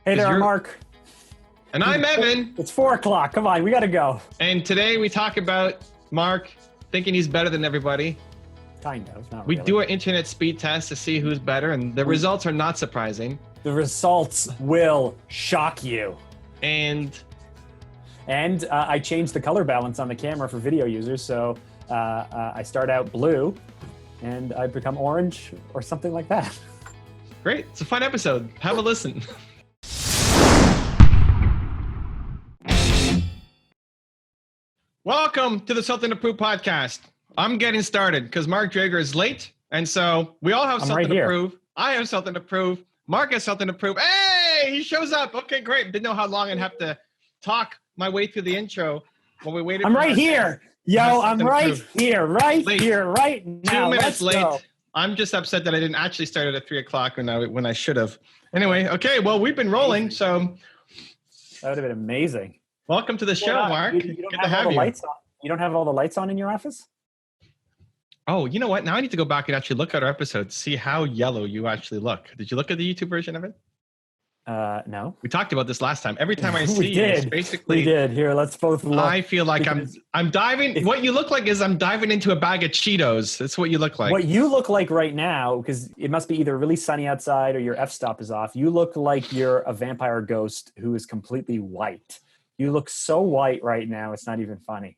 Hey there, you're... Mark. And I'm Evan. It's 4 o'clock. Come on, we got to go. And today we talk about Mark thinking he's better than everybody. Kind of, not We really. do an internet speed test to see who's better, and the results are not surprising. The results will shock you. And I changed the color balance on the camera for video users, so I start out blue, and I become orange or something like that. Great. It's a fun episode. Have a listen. Welcome to the Something to Prove podcast. I'm getting started because Mark Drager is late, and so we all have something to prove. I have something to prove. Mark has something to prove. Hey, he shows up. Okay, great. Didn't know how long I'd have to talk my way through the intro when we waited. I'm right here. Yo, I'm right here, right now. 2 minutes late. I'm just upset that I didn't actually start it at 3 o'clock when I should have. Anyway, okay, well, we've been rolling, so. That would have been amazing. Welcome to the show, Mark. Good to have you. You don't have all the lights on in your office? Oh, you know what? Now I need to go back and actually look at our episode, see how yellow you actually look. Did you look at the YouTube version of it? No. We talked about this last time. Every time I see you, it's basically. We did. Here, let's both look. I feel like I'm diving. What you look like is I'm diving into a bag of Cheetos. That's what you look like. What you look like right now, because it must be either really sunny outside or your f-stop is off. You look like you're a vampire ghost who is completely white. You look so white right now. It's not even funny.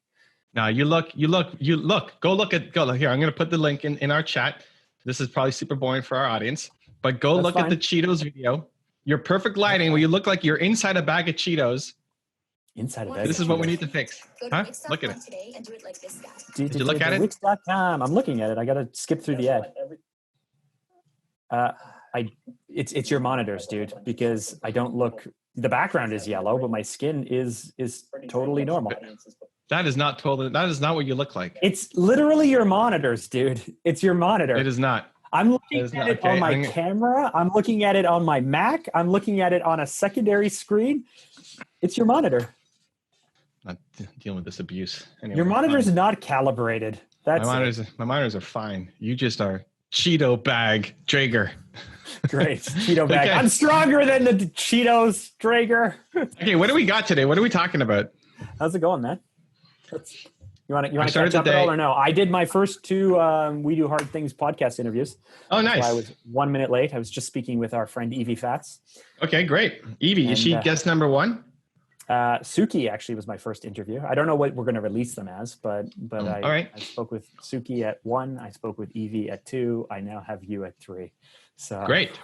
No, you look. Go look. Here, I'm going to put the link in our chat. This is probably super boring for our audience, but go look at the Cheetos video. Your perfect lighting where you look like you're inside a bag of Cheetos. Inside a bag. This is what we need to fix. Huh? Look at it. Today and do it like this guy. Did you look at it? Wix.com. I'm looking at it. I got to skip through the ad. It's your monitors, dude, because I don't look. The background is yellow, but my skin is totally normal. That is not what you look like. It's literally your monitors, dude. It's your monitor. It is not. I'm looking at it on my camera. I'm looking at it on my Mac. I'm looking at it on a secondary screen. It's your monitor. Not dealing with this abuse. Anyway, your monitor's not calibrated. My monitors are fine. You just are Cheeto bag Drager. Great. Cheeto bag. Okay. I'm stronger than the Cheetos, Drager. Okay, what do we got today? What are we talking about? How's it going, man? You want to catch up at all or no? I did my first 2 We Do Hard Things podcast interviews. Oh, nice. So I was 1 minute late. I was just speaking with our friend Evie Fats. Okay, great. Evie, is she guest number 1? Suki actually was my first interview. I don't know what we're going to release them as, but I spoke with Suki at 1. I spoke with Evie at 2. I now have you at 3. So great.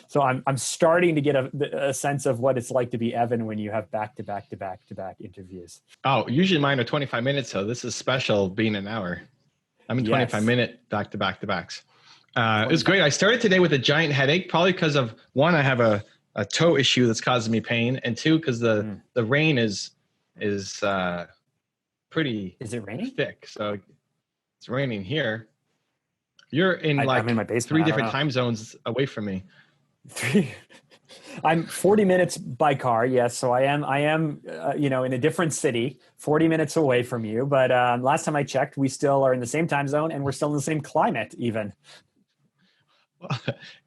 So I'm starting to get a sense of what it's like to be Evan when you have back to back interviews. Oh, usually mine are 25 minutes, so this is special being an hour. I'm in 25-minute back to backs. It was great. I started today with a giant headache, probably because of 1, I have a toe issue that's causing me pain, and 2, because the rain is pretty. Is it raining? Thick, so it's raining here. You're in I'm in my basement. 3 different time zones away from me. I'm 40 minutes by car. Yes. So I am, in a different city, 40 minutes away from you. But last time I checked, we still are in the same time zone and we're still in the same climate even. Well,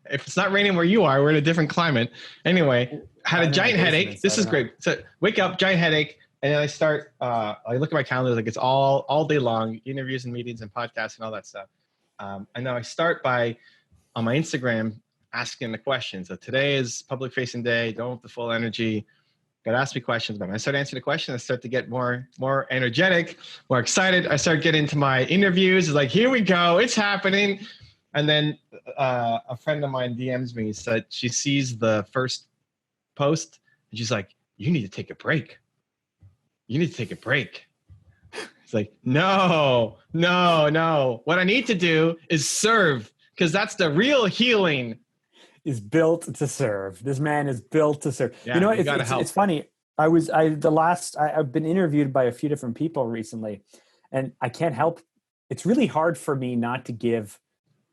if it's not raining where you are, we're in a different climate. Anyway, had a giant headache. This is great. So wake up, giant headache. And then I start, I look at my calendar, like it's all day long, interviews and meetings and podcasts and all that stuff. And then I start by, on my Instagram, asking the questions. So today is public facing day. Don't have the full energy. Got to ask me questions. But when I start answering the questions, I start to get more energetic, more excited. I start getting into my interviews. It's like, here we go. It's happening. And then a friend of mine DMs me, said she sees the first post and she's like, you need to take a break. You need to take a break. It's like, no. What I need to do is serve, because that's the real healing. Is built to serve. This man is built to serve. Yeah, you know, it's funny. I've been interviewed by a few different people recently, and I can't help. It's really hard for me not to give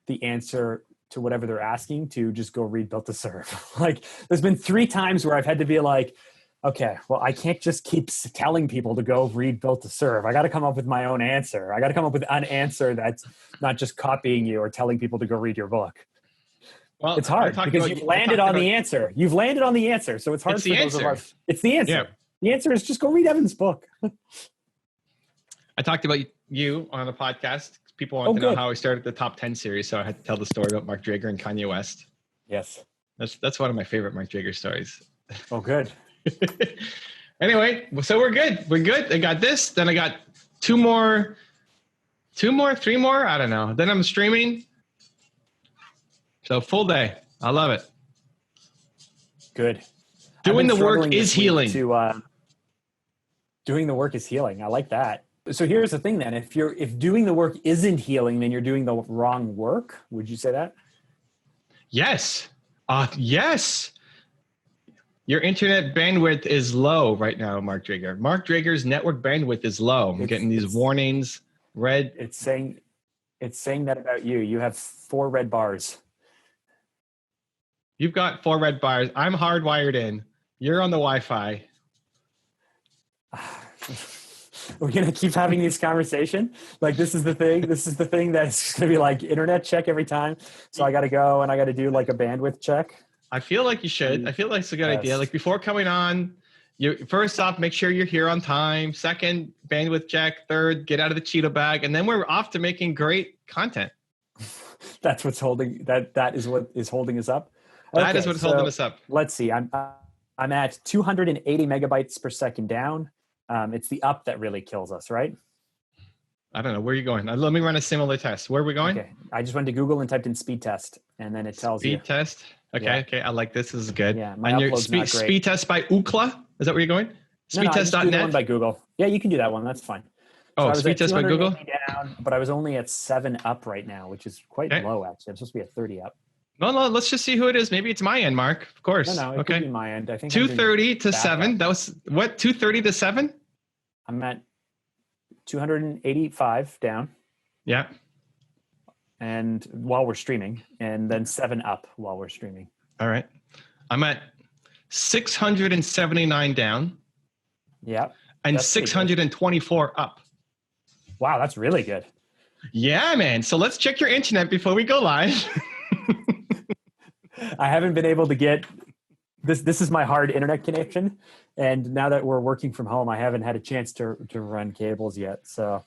the answer to whatever they're asking, to just go read Built to Serve. Like, there's been 3 times where I've had to be like, okay, well, I can't just keep telling people to go read Built to Serve. I got to come up with my own answer. I got to come up with an answer that's not just copying you or telling people to go read your book. Well, It's hard because you've landed on the answer. You've landed on the answer. So it's hard for those of us. It's the answer. Yeah. The answer is just go read Evan's book. I talked about you on the podcast. People want to know how I started the top 10 series. So I had to tell the story about Mark Drager and Kanye West. Yes. That's one of my favorite Mark Drager stories. Oh, good. Anyway, so we're good. We're good. I got this. Then I got three more. I don't know. Then I'm streaming. So full day. I love it. Good. Doing the work is healing. Doing the work is healing. I like that. So here's the thing then. If doing the work isn't healing, then you're doing the wrong work. Would you say that? Yes. Yes. Your internet bandwidth is low right now, Mark Drager. Mark Drager's network bandwidth is low. I'm getting these warnings. Red. It's saying that about you. You have 4 red bars. You've got 4 red bars. I'm hardwired in. You're on the Wi-Fi. We're going to keep having this conversation. Like, this is the thing. This is the thing that's going to be like internet check every time. So I got to go and I got to do like a bandwidth check. I feel like you should. I feel like it's a good idea. Like before coming on, first off, make sure you're here on time. Second, bandwidth check. Third, get out of the Cheeto bag. And then we're off to making great content. That's what's holding, that is what is holding us up. That is what's holding us up. Let's see. I'm at 280 megabytes per second down. It's the up that really kills us, right? I don't know. Where are you going? Let me run a similar test. Where are we going? Okay. I just went to Google and typed in speed test, and then it tells you. Speed test? Okay, yeah. Okay. I like this. This is good. Yeah, my upload's not great. Speed test by Ookla? Is that where you're going? Speedtest.net? No, one by Google. Yeah, you can do that one. That's fine. So speed test by Google? Down, but I was only at 7 up right now, which is quite low, actually. I'm supposed to be at 30 up. No, let's just see who it is. Maybe it's my end, Mark. Of course. No, it could be my end. I think 230 to 7. That was what? 230 to 7? I'm at 285 down. Yeah. And while we're streaming, and then 7 up while we're streaming. All right. I'm at 679 down. Yeah. And 624 up. Wow, that's really good. Yeah, man. So let's check your internet before we go live. I haven't been able to get this. This is my hard internet connection. And now that we're working from home, I haven't had a chance to run cables yet. So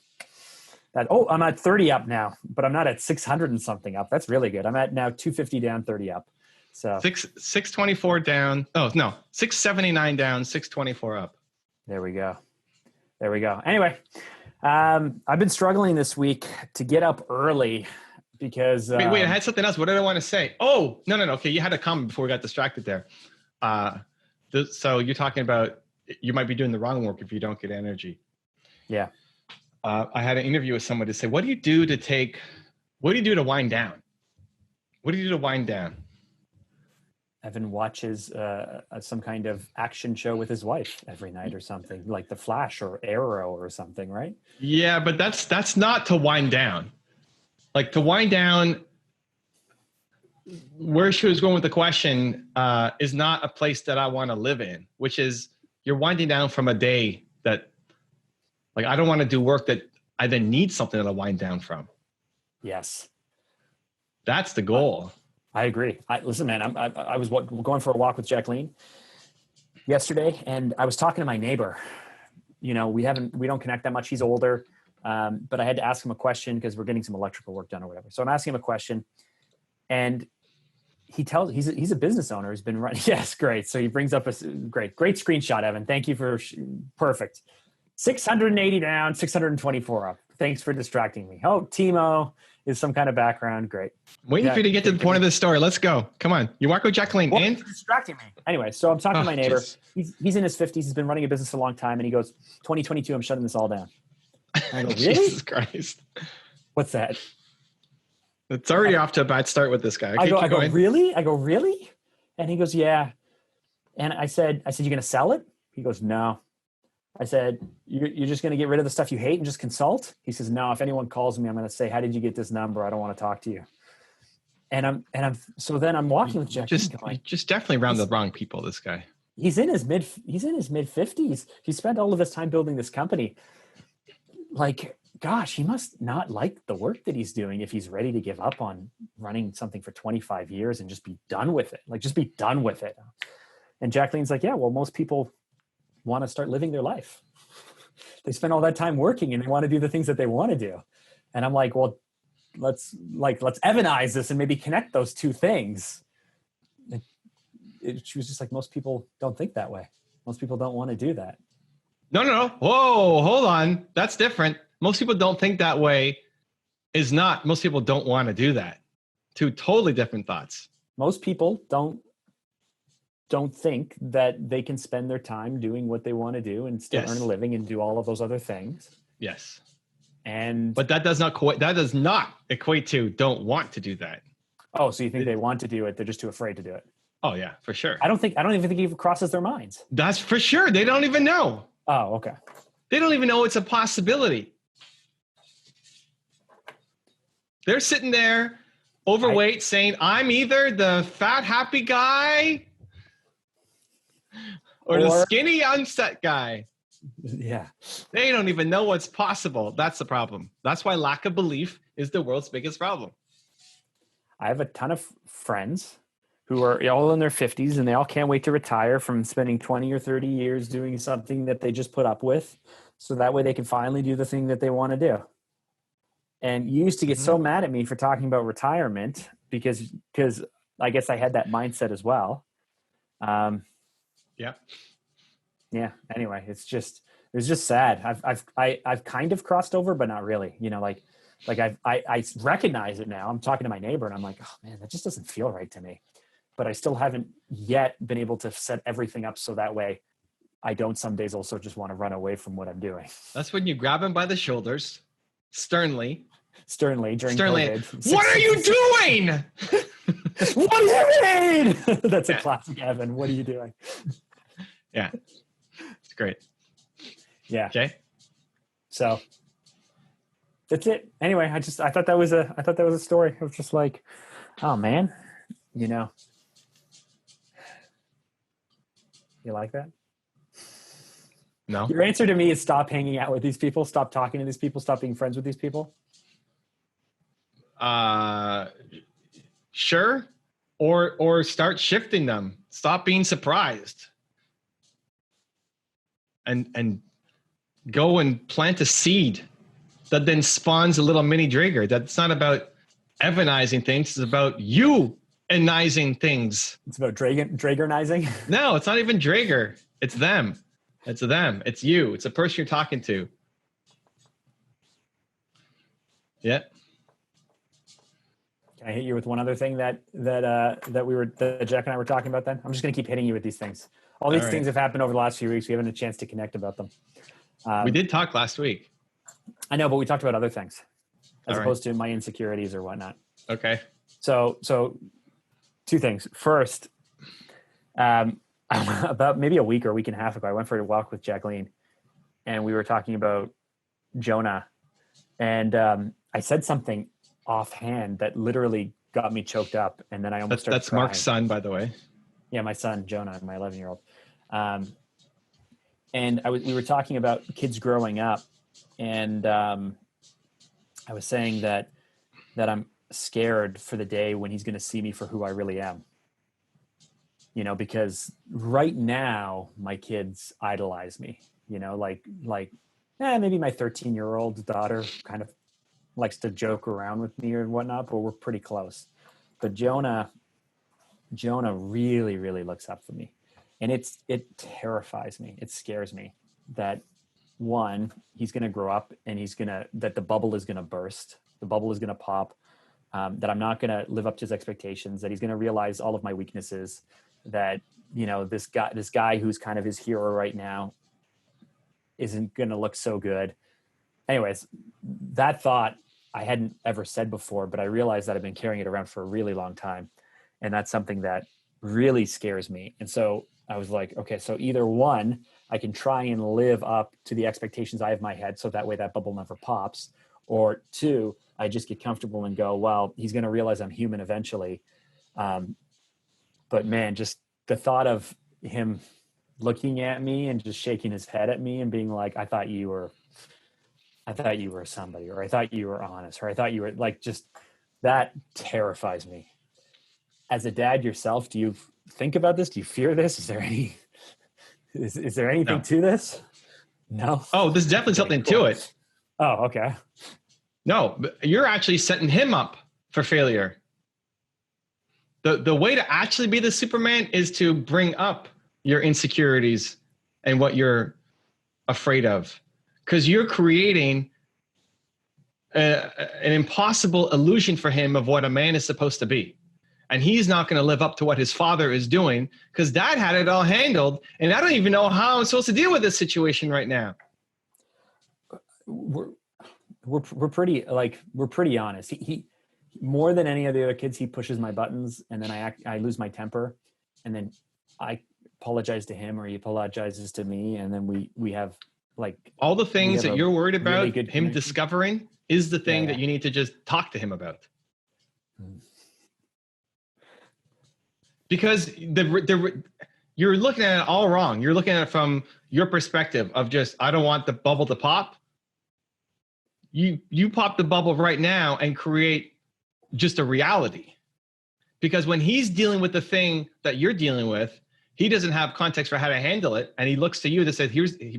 I'm at 30 up now, but I'm not at 600 and something up. That's really good. I'm at now 250 down, 30 up. So 624 down. Oh, no, 679 down, 624 up. There we go. Anyway, I've been struggling this week to get up early because wait, I had something else. What did I want to say? Oh, no. Okay, you had a comment before we got distracted there. So you're talking about you might be doing the wrong work if you don't get energy. Yeah. I had an interview with someone to say, what do you do to wind down? What do you do to wind down? Evan watches some kind of action show with his wife every night or something, like The Flash or Arrow or something, right? Yeah, but that's not to wind down. Like to wind down, where she was going with the question is not a place that I want to live in, which is you're winding down from a day that, like, I don't want to do work that I then need something to wind down from. Yes. That's the goal. I agree. Listen, man, I was going for a walk with Jacqueline yesterday, and I was talking to my neighbor. You know, we don't connect that much. He's older, but I had to ask him a question because we're getting some electrical work done or whatever. So I'm asking him a question, and he's a business owner. He's been running. Yes, great. So he brings up a great screenshot, Evan. Thank you for perfect. 680 down, 624 up. Thanks for distracting me. Oh, Timo is some kind of background. Great. Waiting for you to get to the point of the story. Let's go. Come on. You walk with Jacqueline. Well, and distracting me. Anyway, so I'm talking to my neighbor. He's in his 50s. He's been running a business a long time. And he goes, 2022, I'm shutting this all down. I go, really? Jesus Christ. What's that? It's already off to a bad start with this guy. I go, really? I go, really? And he goes, yeah. And I said, you're going to sell it? He goes, no. I said, you're just going to get rid of the stuff you hate and just consult? He says, no, if anyone calls me, I'm going to say, how did you get this number? I don't want to talk to you. So then I'm walking with Jack. Just definitely around the wrong people, this guy. He's in his mid 50s. He spent all of his time building this company. Like, gosh, he must not like the work that he's doing if he's ready to give up on running something for 25 years and just be done with it. Like, just be done with it. And Jacqueline's like, yeah, well, most people want to start living their life. They spend all that time working and they want to do the things that they want to do. And I'm like, well, let's Evanize this and maybe connect those two things. She was just like, most people don't think that way. Most people don't want to do that. No. Whoa, hold on. That's different. Most people don't think that way is not. Most people don't want to do that. Two totally different thoughts. Most people don't think that they can spend their time doing what they want to do and still earn a living and do all of those other things. Yes. But that does not equate to don't want to do that. Oh, so you think they want to do it, they're just too afraid to do it. Oh yeah, for sure. I don't even think it crosses their minds. That's for sure. They don't even know. Oh, okay. They don't even know it's a possibility. They're sitting there overweight saying, I'm either the fat, happy guy or the skinny, unset guy. Yeah. They don't even know what's possible. That's the problem. That's why lack of belief is the world's biggest problem. I have a ton of friends who are all in their 50s and they all can't wait to retire from spending 20 or 30 years doing something that they just put up with. So that way they can finally do the thing that they want to do. And you used to get so mad at me for talking about retirement because I guess I had that mindset as well. Yeah. Anyway, it was just sad. I've kind of crossed over, but not really, I recognize it now. I'm talking to my neighbor and I'm like, oh man, that just doesn't feel right to me. But I still haven't yet been able to set everything up so that way I don't some days also just want to run away from what I'm doing. That's when you grab him by the shoulders, sternly during COVID. What are you doing? What do you mean? That's a classic Evan. What are you doing? Yeah. It's great. Yeah. Okay. So that's it. Anyway, I thought that was a story of just like, oh man, you like that? No. Your answer to me is stop hanging out with these people, stop talking to these people, stop being friends with these people. Sure. Or start shifting them. Stop being surprised. And go and plant a seed that then spawns a little mini Drager. That's not about Evanizing things. It's about you-anizing things. It's about Dragerizing? No, it's not even Drager. It's them. It's them. It's you. It's the person you're talking to. Yeah. Can I hit you with one other thing that Jack and I were talking about then? I'm just going to keep hitting you with these things. All these things have happened over the last few weeks. We haven't had a chance to connect about them. We did talk last week. I know, but we talked about other things as opposed to my insecurities or whatnot. Okay. So two things. First, about maybe a week or a week and a half ago, I went for a walk with Jacqueline and we were talking about Jonah. And I said something offhand that literally got me choked up. And then I almost started That's crying. Mark's son, by the way. Yeah, my son, Jonah, my 11-year-old. And we were talking about kids growing up. And I was saying that I'm scared for the day when he's going to see me for who I really am. Because right now my kids idolize me, maybe my 13-year-old daughter kind of likes to joke around with me or whatnot, but we're pretty close. But Jonah really, really looks up for me. And it terrifies me. It scares me that one, he's going to grow up and that the bubble is going to burst. The bubble is going to pop, that I'm not going to live up to his expectations, that he's going to realize all of my weaknesses, that, this guy who's kind of his hero right now isn't going to look so good. Anyways, that thought I hadn't ever said before, but I realized that I've been carrying it around for a really long time. And that's something that really scares me. And so I was like, okay, so either one, I can try and live up to the expectations I have in my head, so that way that bubble never pops. Or two, I just get comfortable and go, well, he's going to realize I'm human eventually. But man, just the thought of him looking at me and just shaking his head at me and being like, I thought you were I thought you were somebody, or I thought you were honest, or I thought you were like, just that terrifies me. As a dad yourself, do you think about this? Do you fear this? Is there is there anything No. to this? No. Oh, there's definitely Okay, something cool. to it. Oh, okay. No, you're actually setting him up for failure. The way to actually be the Superman is to bring up your insecurities and what you're afraid of, because you're creating an impossible illusion for him of what a man is supposed to be. And he's not going to live up to what his father is doing because dad had it all handled. And I don't even know how I'm supposed to deal with this situation right now. We're pretty honest. He more than any of the other kids, he pushes my buttons, and then I lose my temper, and then I apologize to him, or he apologizes to me, and then we have like all the things that you're worried about really good him connection. discovering is the thing that you need to just talk to him about. Because you're looking at it all wrong. You're looking at it from your perspective of just, I don't want the bubble to pop. You pop the bubble right now and create just a reality. Because when he's dealing with the thing that you're dealing with, he doesn't have context for how to handle it. And he looks to you that says,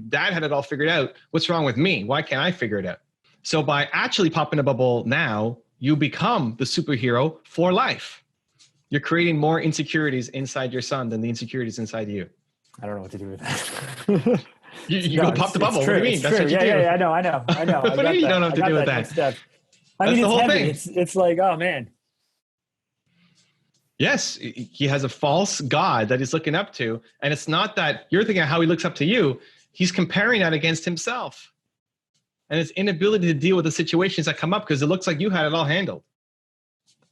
dad had it all figured out. What's wrong with me? Why can't I figure it out? So by actually popping a bubble now, you become the superhero for life. You're creating more insecurities inside your son than the insecurities inside you. I don't know what to do with that. You go pop the bubble. What do you mean? That's what you do. Yeah, I know. What do you mean you don't know what to do with that? Step. That's the whole thing. It's like, oh man. Yes, he has a false God that he's looking up to. And it's not that you're thinking of how he looks up to you. He's comparing that against himself. And his inability to deal with the situations that come up because it looks like you had it all handled.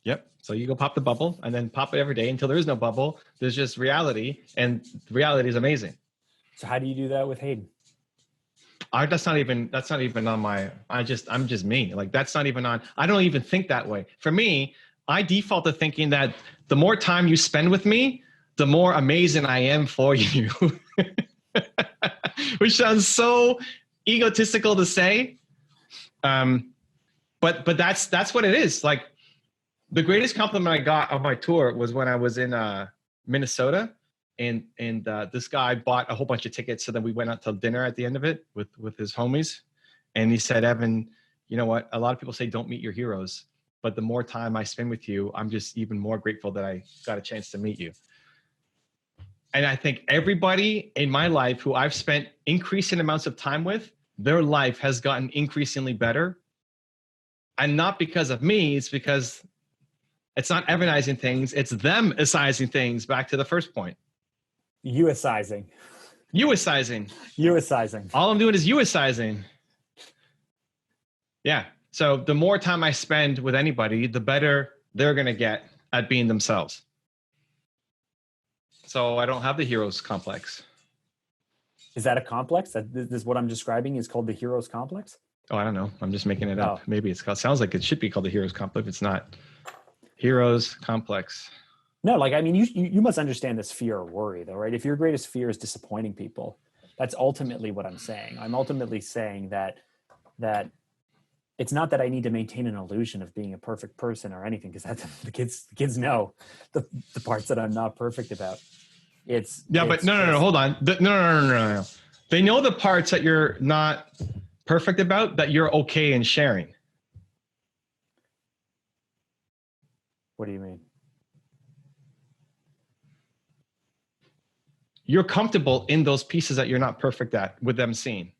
Yep. So you go pop the bubble and then pop it every day until there is no bubble. There's just reality, and reality is amazing. So how do you do that with Hayden? That's not even on my, I'm just me. Like that's not even on, I don't even think that way. For me, I default to thinking that the more time you spend with me, the more amazing I am for you. Which sounds so egotistical to say. But that's what it is. Like the greatest compliment I got on my tour was when I was in Minnesota, and this guy bought a whole bunch of tickets. So then we went out to dinner at the end of it with his homies. And he said, Evan, you know what? A lot of people say don't meet your heroes, but the more time I spend with you, I'm just even more grateful that I got a chance to meet you. And I think everybody in my life who I've spent increasing amounts of time with, their life has gotten increasingly better. And not because of me, it's because it's not Evanizing things, it's them assizing things, back to the first point. You-assizing. All I'm doing is you-assizing. Yeah. So the more time I spend with anybody, the better they're going to get at being themselves. So I don't have the hero's complex. Is that a complex? This is what I'm describing is called the hero's complex? Oh, I don't know. I'm just making it up. Maybe sounds like it should be called the hero's complex. It's not. Hero's complex. No, like, I mean, you must understand this fear or worry though, right? If your greatest fear is disappointing people, that's ultimately what I'm saying. I'm ultimately saying that it's not that I need to maintain an illusion of being a perfect person or anything, because that's the kids know the parts that I'm not perfect about. But no, hold on. No. They know the parts that you're not perfect about that you're okay in sharing. What do you mean? You're comfortable in those pieces that you're not perfect at with them seeing.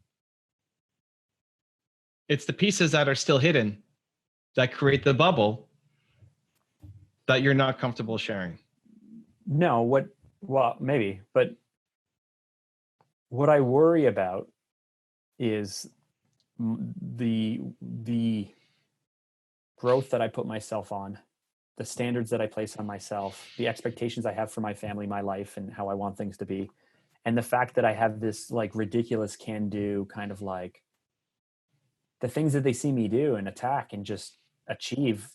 It's the pieces that are still hidden that create the bubble that you're not comfortable sharing. No, well, maybe, but what I worry about is the growth that I put myself on, the standards that I place on myself, the expectations I have for my family, my life, and how I want things to be. And the fact that I have this like ridiculous can-do kind of like the things that they see me do and attack and just achieve.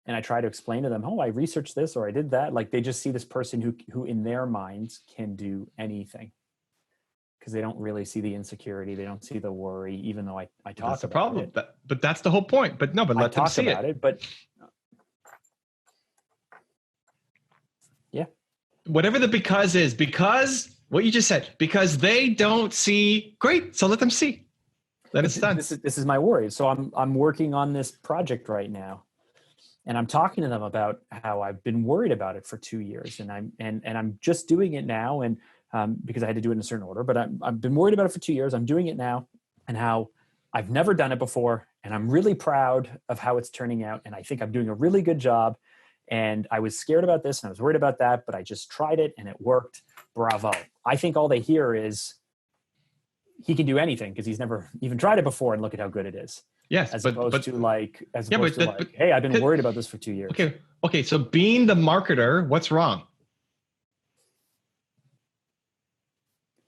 And I try to explain to them, oh, I researched this or I did that. Like they just see this person who in their minds can do anything. because they don't really see the insecurity. They don't see the worry, even though I talk about That's the problem. it. But that's the whole point. But no, but let them see it. But yeah. Whatever the because is, because what you just said, because they don't see, great. So let them see. Then it's done. This is my worry. So I'm working on this project right now, and I'm talking to them about how I've been worried about it for 2 years, and I'm just doing it now, and because I had to do it in a certain order. But I've been worried about it for 2 years. I'm doing it now, and how I've never done it before, and I'm really proud of how it's turning out, and I think I'm doing a really good job. And I was scared about this, and I was worried about that, but I just tried it, and it worked. Bravo! I think all they hear is, he can do anything because he's never even tried it before, and look at how good it is. Yes, as opposed to hey, I've been worried about this for 2 years. Okay. So being the marketer, what's wrong?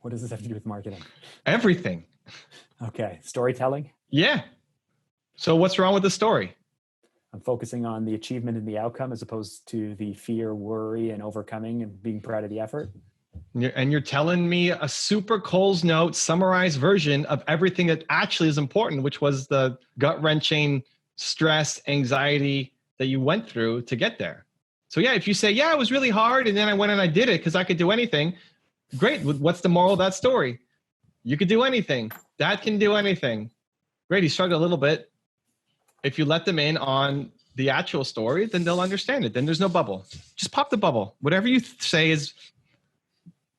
What does this have to do with marketing? Everything. Okay, storytelling. Yeah. So what's wrong with the story? I'm focusing on the achievement and the outcome as opposed to the fear, worry, and overcoming and being proud of the effort. And you're telling me a super Coles Note summarized version of everything that actually is important, which was the gut-wrenching stress, anxiety that you went through to get there. So yeah, if you say, yeah, it was really hard, and then I went and I did it because I could do anything, great. What's the moral of that story? You could do anything. Dad can do anything. Great, he struggled a little bit. If you let them in on the actual story, then they'll understand it. Then there's no bubble. Just pop the bubble. Whatever you say is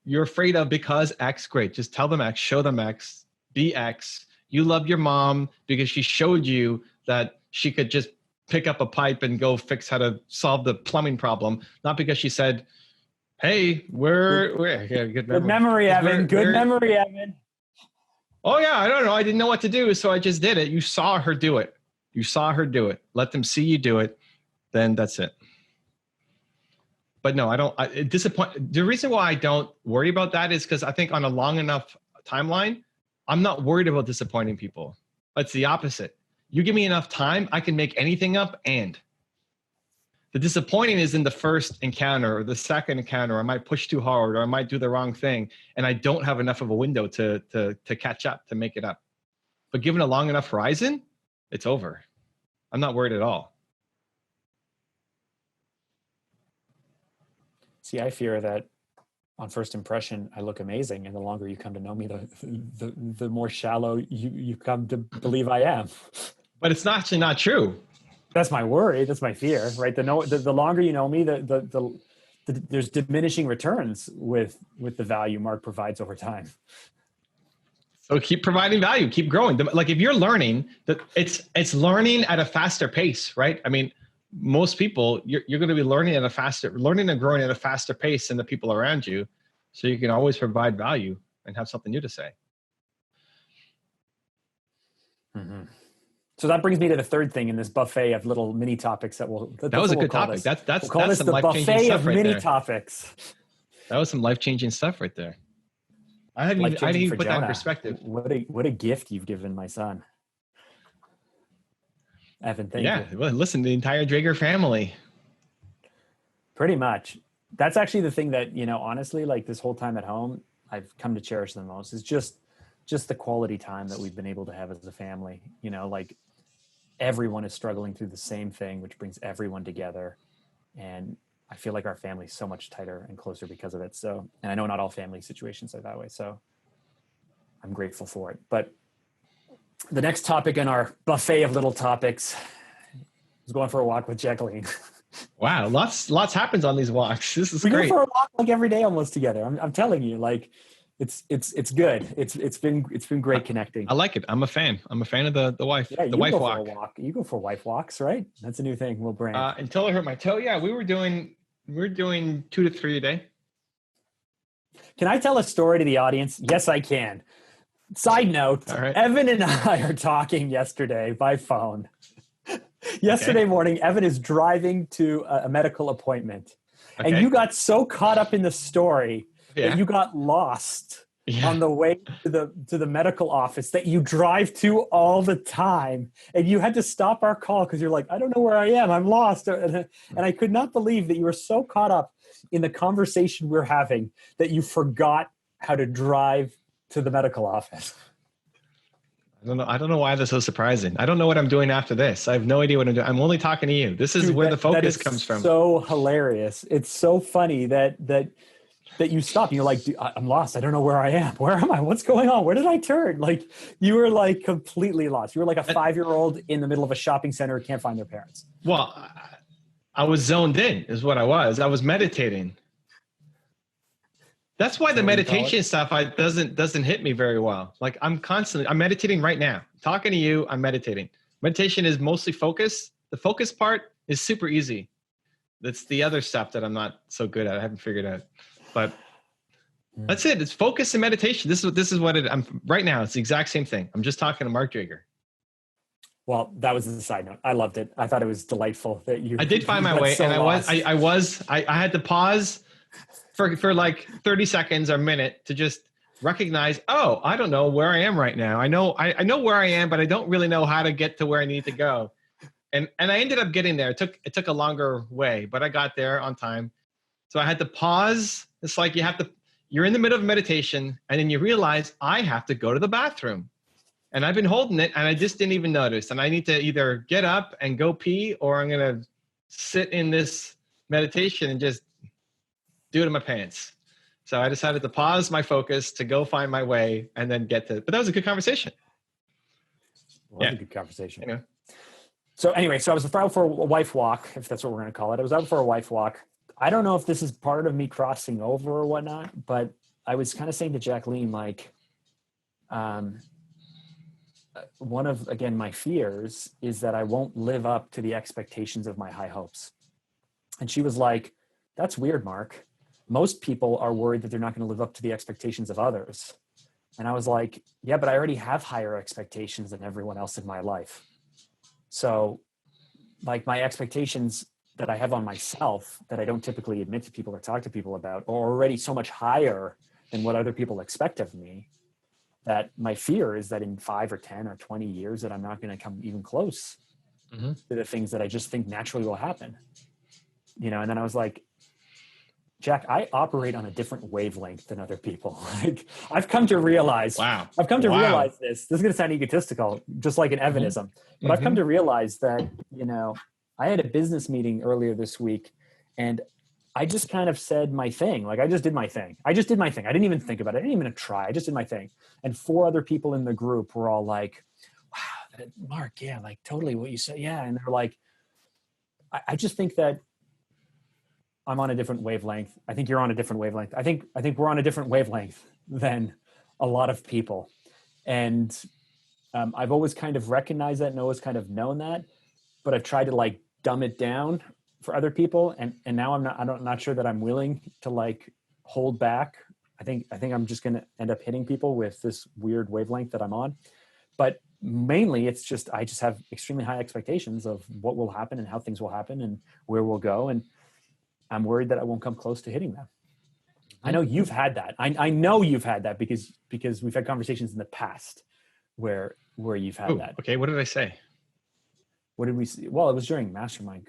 you're afraid of because X, great. Just tell them X, show them X, be X. You love your mom because she showed you that she could just pick up a pipe and go fix how to solve the plumbing problem. Not because she said, hey, good memory, Evan. Good memory, Evan. Oh yeah, I don't know. I didn't know what to do, so I just did it. You saw her do it. You saw her do it. Let them see you do it. Then that's it. But no, I don't. The reason why I don't worry about that is because I think on a long enough timeline, I'm not worried about disappointing people. It's the opposite. You give me enough time, I can make anything up. And the disappointing is in the first encounter or the second encounter. Or I might push too hard, or I might do the wrong thing, and I don't have enough of a window to catch up, to make it up. But given a long enough horizon, it's over. I'm not worried at all. See, I fear that on first impression, I look amazing. And the longer you come to know me, the more shallow you come to believe I am. But it's actually not true. That's my worry. That's my fear, right? The longer you know me, there's diminishing returns with the value Mark provides over time. So keep providing value, keep growing. Like if you're learning, that it's learning at a faster pace, right? I mean, most people, you're going to be learning and growing at a faster pace than the people around you. So you can always provide value and have something new to say. Mm-hmm. So that brings me to the third thing in this buffet of little mini topics that was a good topic. That's some the buffet of mini topics. That was some life-changing stuff right there. I didn't even put that in perspective. What a gift you've given my son. Evan, thank you. Yeah, well, listen, the entire Drager family. Pretty much. That's actually the thing that, honestly, like this whole time at home, I've come to cherish the most is just the quality time that we've been able to have as a family. Like everyone is struggling through the same thing, which brings everyone together. And I feel like our family's so much tighter and closer because of it. So, and I know not all family situations are that way. So I'm grateful for it. But the next topic in our buffet of little topics is going for a walk with Jacqueline. Wow. Lots happens on these walks. This is great. We go for a walk like every day almost together. I'm telling you, like it's good. It's been great connecting. I like it. I'm a fan. I'm a fan of the wife. Yeah, the wife walk. For a walk. You go for wife walks, right? That's a new thing. We'll brand. Until I hurt my toe. Yeah, we're doing 2 to 3 a day. Can I tell a story to the audience? Yes, I can. Side note, right. Evan and I are talking yesterday by phone. Yesterday morning, Evan is driving to a medical appointment. Okay. And you got so caught up in the story that you got lost on the way to the medical office that you drive to all the time. And you had to stop our call because you're like, I don't know where I am. I'm lost. And I could not believe that you were so caught up in the conversation we're having that you forgot how to drive to the medical office. I don't know why that's so surprising. I don't know what I'm doing after this. I have no idea what I'm doing. I'm only talking to you. This is Dude, where the focus comes from. So hilarious. It's so funny that you stop and you're like, I'm lost. I don't know where I am. Where am I? What's going on? Where did I turn? Like, you were like completely lost. You were like a 5-year-old in the middle of a shopping center who can't find their parents. Well, I was zoned in is what I was. I was meditating. That's why the meditation stuff doesn't hit me very well. Like I'm meditating right now. Talking to you, I'm meditating. Meditation is mostly focus. The focus part is super easy. That's the other stuff that I'm not so good at. I haven't figured out. But that's it. It's focus and meditation. This is what I'm right now. It's the exact same thing. I'm just talking to Mark Drager. Well, that was the side note. I loved it. I thought it was delightful that you. I did find my way, and I had to pause for like 30 seconds or a minute to just recognize, oh, I don't know where I am right now. I know where I am, but I don't really know how to get to where I need to go. And I ended up getting there. It took a longer way, but I got there on time. So I had to pause. It's like you're in the middle of meditation and then you realize I have to go to the bathroom. And I've been holding it and I just didn't even notice. And I need to either get up and go pee, or I'm going to sit in this meditation and just do it in my pants. So I decided to pause my focus to go find my way and then get to, but that was a good conversation. A good conversation. You know? So anyway, I was out for a wife walk, if that's what we're going to call it. I was out for a wife walk. I don't know if this is part of me crossing over or whatnot, but I was kind of saying to Jacqueline, like, one of, again, my fears is that I won't live up to the expectations of my high hopes. And she was like, that's weird, Mark. Most people are worried that they're not going to live up to the expectations of others. And I was like, yeah, but I already have higher expectations than everyone else in my life. So like my expectations that I have on myself that I don't typically admit to people or talk to people about are already so much higher than what other people expect of me, that my fear is that in 5 or 10 or 20 years that I'm not going to come even close to the things that I just think naturally will happen. You know, and then I was like, Jack, I operate on a different wavelength than other people. Like I've come to realize, realize this. This is going to sound egotistical, just like an Evanism, but I've come to realize that, you know, I had a business meeting earlier this week and I just kind of said my thing. Like I just did my thing. I didn't even think about it. I didn't even try. I just did my thing. And 4 other people in the group were all like, wow, Mark, yeah, like totally what you said. Yeah. And they're like, I just think that I'm on a different wavelength. I think you're on a different wavelength. I think we're on a different wavelength than a lot of people. And I've always kind of recognized that and always kind of known that, but I've tried to like dumb it down for other people. And now I'm not sure that I'm willing to like hold back. I think I'm just going to end up hitting people with this weird wavelength that I'm on. But mainly it's just, I just have extremely high expectations of what will happen and how things will happen and where we'll go. And I'm worried that I won't come close to hitting them. I know you've had that. I know you've had that because we've had conversations in the past where you've had that. Okay. What did I say? What did we see? Well, it was during mastermind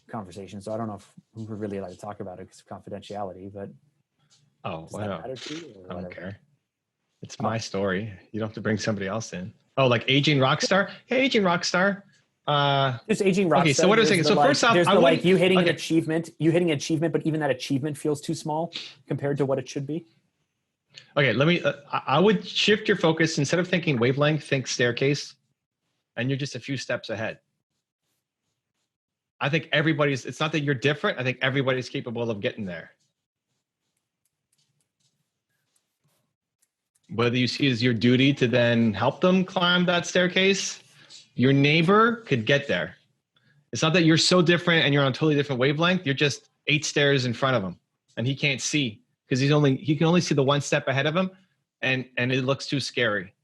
conversation. So I don't know if we were really allowed to talk about it because of confidentiality, but I don't care. It's Oh. my story. You don't have to bring somebody else in. Oh, like aging rock star? Hey, aging rock star. Just aging rock. Okay, so what I was saying. So first off, there's the like you hitting an achievement, but even that achievement feels too small compared to what it should be. Okay, let me. I would shift your focus instead of thinking wavelength, think staircase, and you're just a few steps ahead. I think everybody's. It's not that you're different. I think everybody's capable of getting there. Whether you see it as your duty to then help them climb that staircase, your neighbor could get there. It's not that you're so different and you're on a totally different wavelength. You're just 8 stairs in front of him and he can't see because he can only see the 1 step ahead of him and it looks too scary.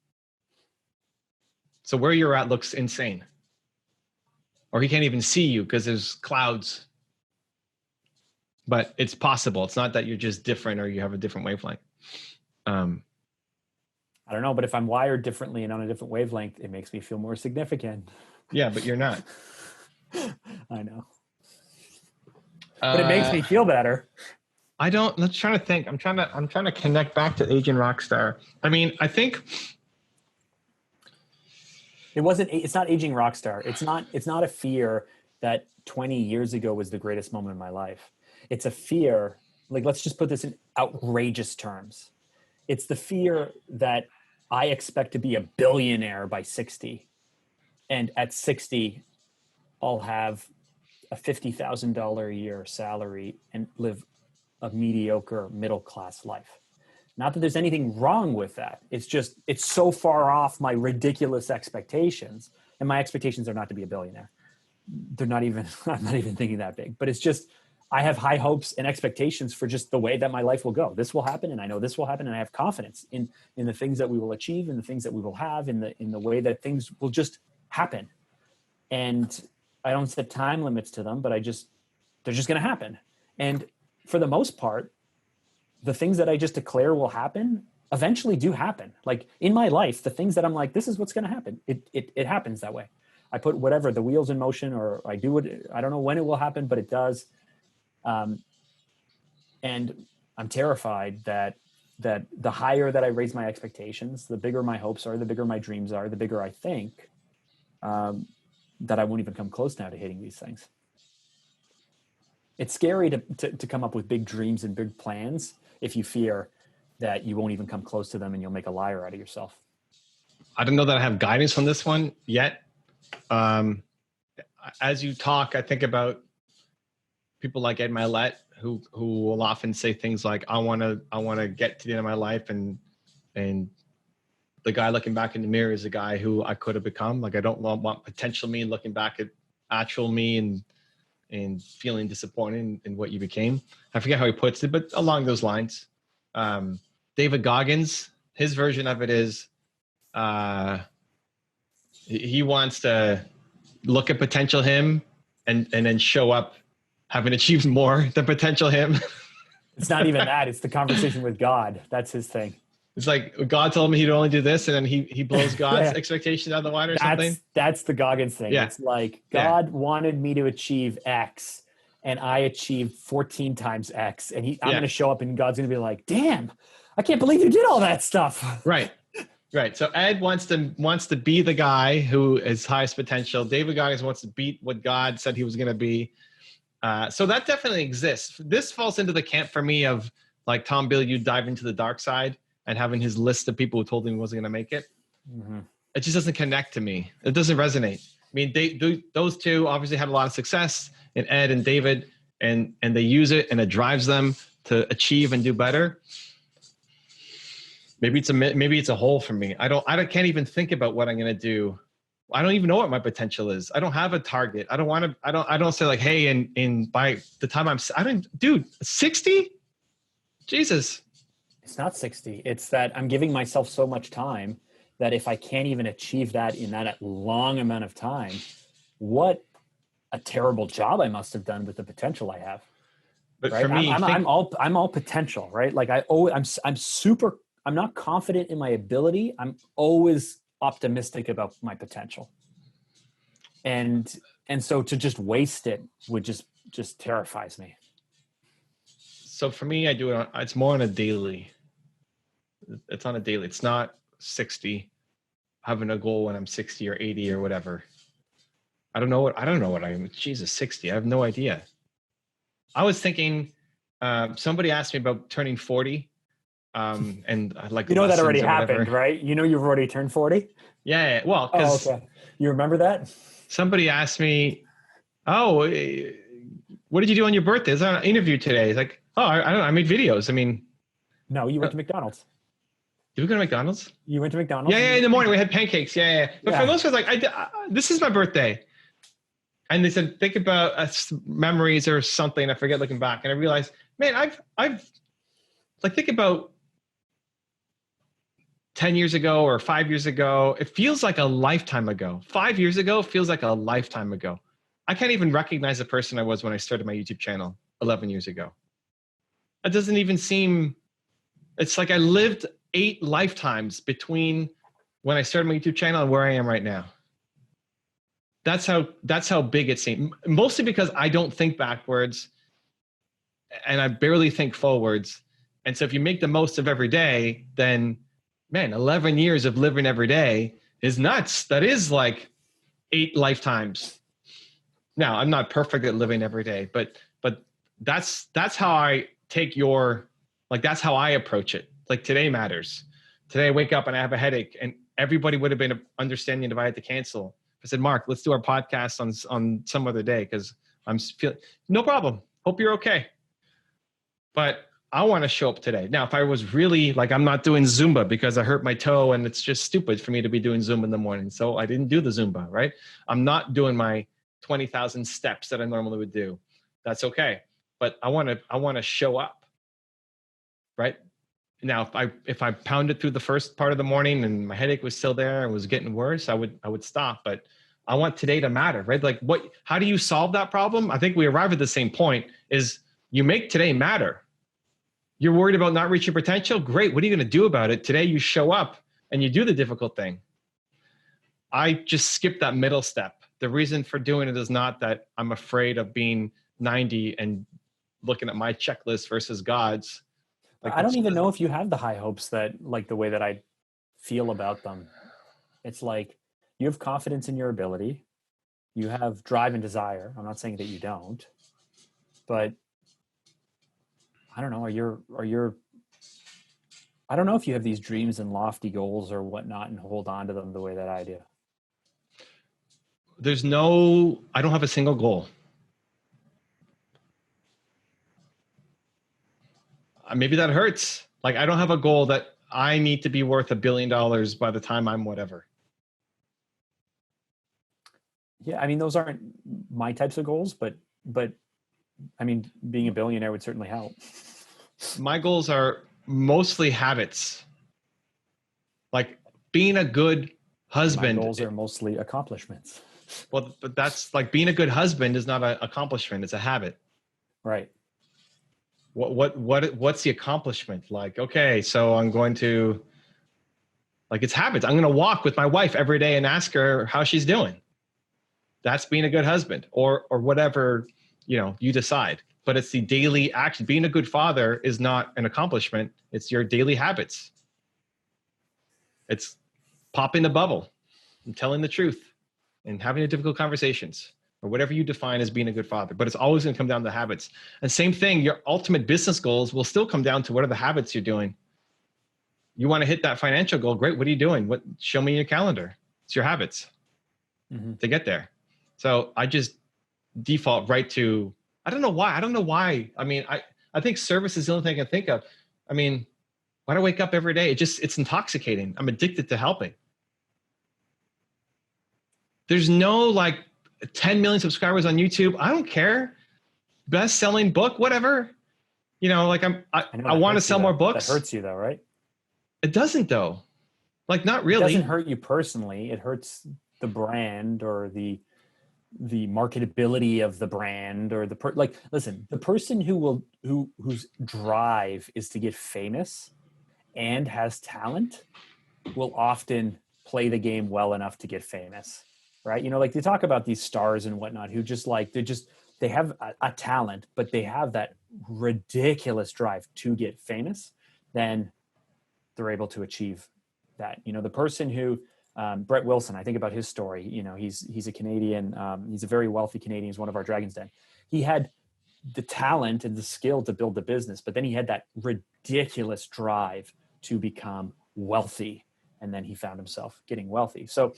So where you're at looks insane. Or he can't even see you because there's clouds. But it's possible. It's not that you're just different or you have a different wavelength. I don't know, but if I'm wired differently and on a different wavelength, it makes me feel more significant. Yeah, but you're not. I know. But it makes me feel better. I don't. Let's try to think. I'm trying to connect back to Agent Rockstar. I mean, I think It's not aging rock star. It's not a fear that 20 years ago was the greatest moment of my life. It's a fear, like, let's just put this in outrageous terms. It's the fear that I expect to be a billionaire by 60. And at 60, I'll have a $50,000 a year salary and live a mediocre middle class life. Not that there's anything wrong with that. It's just, it's so far off my ridiculous expectations. And my expectations are not to be a billionaire. They're not even, I'm not even thinking that big, but it's just, I have high hopes and expectations for just the way that my life will go. This will happen. And I know this will happen. And I have confidence in the things that we will achieve and the things that we will have in the way that things will just happen. And I don't set time limits to them, but they're just going to happen. And for the most part, the things that I just declare will happen eventually do happen. Like in my life, the things that I'm like, this is what's going to happen. It happens that way. I put whatever, the wheels in motion, or I do it. I don't know when it will happen, but it does. And I'm terrified that the higher that I raise my expectations, the bigger my hopes are, the bigger my dreams are, the bigger I think, that I won't even come close now to hitting these things. It's scary to come up with big dreams and big plans if you fear that you won't even come close to them and you'll make a liar out of yourself. I don't know that I have guidance on this one yet. As you talk, I think about people like Ed Milet, who will often say things like, I want to get to the end of my life. And the guy looking back in the mirror is the guy who I could have become. Like, I don't want potential me looking back at actual me and feeling disappointed in what you became. I forget how he puts it, but along those lines. David Goggins, his version of it is, he wants to look at potential him and then show up having achieved more than potential him. It's not even that. It's the conversation with God. That's his thing. It's like God told him he'd only do this, and then he blows God's expectations out of the water or something. That's the Goggins thing. Yeah. It's like God wanted me to achieve X, and I achieved 14 times X, and I'm going to show up, and God's going to be like, "Damn, I can't believe you did all that stuff." Right. So Ed wants to be the guy who is highest potential. David Goggins wants to beat what God said he was going to be. So that definitely exists. This falls into the camp for me of like Tom Bilyeu dive into the dark side and having his list of people who told him he wasn't going to make it. Mm-hmm. It just doesn't connect to me. It doesn't resonate. I mean, those two obviously had a lot of success in Ed and David, and they use it and it drives them to achieve and do better. Maybe it's a hole for me. I can't even think about what I'm going to do. I don't even know what my potential is. I don't have a target. I don't say like, hey, in by the time dude, 60? Jesus. It's not 60. It's that I'm giving myself so much time that if I can't even achieve that in that long amount of time, what a terrible job I must have done with the potential I have. But right? For me, I'm all potential, right? Like I'm not confident in my ability. I'm always optimistic about my potential. And so to just waste it would just terrifies me. So for me, I do it it's more on a daily. It's on a daily. It's not 60, having a goal when I'm 60 or 80 or whatever. I don't know what I am. Jesus, 60. I have no idea. I was thinking, somebody asked me about turning 40. And I like, that already happened, right? You've already turned 40. Yeah. Well, because okay. You remember that? Somebody asked me, "Oh, what did you do on your birthday?" Is an interview today? It's like, "Oh, I don't know. I made videos." I mean, no, you went to McDonald's. Did we go to McDonald's? You went to McDonald's? Yeah. In the morning we had pancakes. Yeah. But for those guys, like, this is my birthday, and they said, think about memories or something. I forget looking back, and I realized, man, I've like, think about 10 years ago or 5 years ago. It feels like a lifetime ago. 5 years ago feels like a lifetime ago. I can't even recognize the person I was when I started my YouTube channel 11 years ago. It doesn't even seem, it's like I lived 8 lifetimes between when I started my YouTube channel and where I am right now. That's how big it seemed. Mostly because I don't think backwards. and I barely think forwards. And so if you make the most of every day, then man, 11 years of living every day is nuts. That is like 8 lifetimes. Now, I'm not perfect at living every day, but that's how I take that's how I approach it. Like today matters. Today I wake up and I have a headache, and everybody would have been understanding if I had to cancel. I said, Mark, let's do our podcast on some other day because I'm feeling no problem. Hope you're okay. But I want to show up today. Now, if I was really like, I'm not doing Zumba because I hurt my toe and it's just stupid for me to be doing Zumba in the morning. So I didn't do the Zumba, right? I'm not doing my 20,000 steps that I normally would do. That's okay. But I want to show up, right? Now, if I pounded through the first part of the morning and my headache was still there and was getting worse, I would stop. But I want today to matter, right? Like how do you solve that problem? I think we arrive at the same point is you make today matter. You're worried about not reaching potential? Great. What are you going to do about it? Today you show up and you do the difficult thing. I just skipped that middle step. The reason for doing it is not that I'm afraid of being 90 and looking at my checklist versus God's. Like, I don't even know if you have the high hopes that like the way that I feel about them. It's like you have confidence in your ability. You have drive and desire. I'm not saying that you don't, but I don't know. I don't know if you have these dreams and lofty goals or whatnot and hold on to them the way that I do. I don't have a single goal. Maybe that hurts. Like I don't have a goal that I need to be worth $1 billion by the time I'm whatever. Yeah. I mean, those aren't my types of goals, but I mean, being a billionaire would certainly help. My goals are mostly habits. Like being a good husband. My goals are mostly accomplishments. Well, but that's like being a good husband is not an accomplishment. It's a habit. Right. What's the accomplishment? Like, okay, so I'm going to, like, it's habits. I'm going to walk with my wife every day and ask her how she's doing. That's being a good husband or whatever, you decide. But it's the daily action. Being a good father is not an accomplishment. It's your daily habits. It's popping the bubble and telling the truth and having the difficult conversations or whatever you define as being a good father. But it's always going to come down to habits. And same thing, your ultimate business goals will still come down to what are the habits you're doing. You want to hit that financial goal. Great. What are you doing? Show me your calendar. It's your habits to get there. So I just default right to, I don't know why. I mean, I think service is the only thing I can think of. I mean, why do I wake up every day? It's intoxicating. I'm addicted to helping. There's no like 10 million subscribers on YouTube. I don't care. Best-selling book, whatever. Like I want to sell more books. That hurts you though, right? It doesn't though. Like not really. It doesn't hurt you personally. It hurts the brand or the marketability of the brand or listen, the person whose drive is to get famous and has talent will often play the game well enough to get famous, right? Like they talk about these stars and whatnot who they have a talent, but they have that ridiculous drive to get famous, then they're able to achieve that. The person who Brett Wilson, I think about his story. He's a Canadian. He's a very wealthy Canadian. He's one of our Dragon's Den. He had the talent and the skill to build the business, but then he had that ridiculous drive to become wealthy, and then he found himself getting wealthy. So,